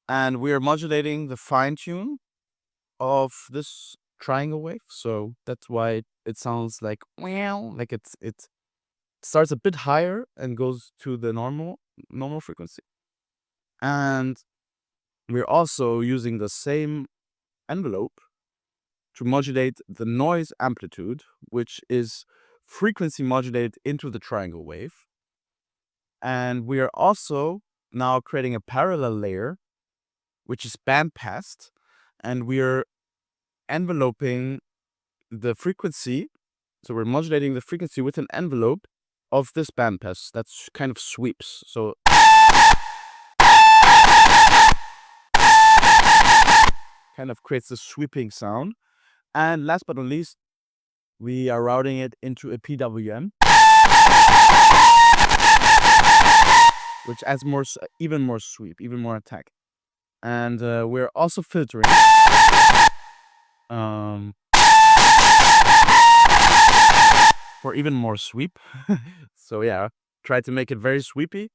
And we are modulating the fine tune of this triangle wave. So that's why it sounds like wow, like it starts a bit higher and goes to the normal frequency. And we're also using the same envelope to modulate the noise amplitude, which is frequency modulated into the triangle wave. And we are also now creating a parallel layer, which is bandpassed, and we are enveloping the frequency. So we're modulating the frequency with an envelope of this bandpass that's kind of sweeps. So kind of creates a sweeping sound. And last but not least, we are routing it into a PWM, which adds even more sweep, even more attack. And we're also filtering for even more sweep. So yeah, try to make it very sweepy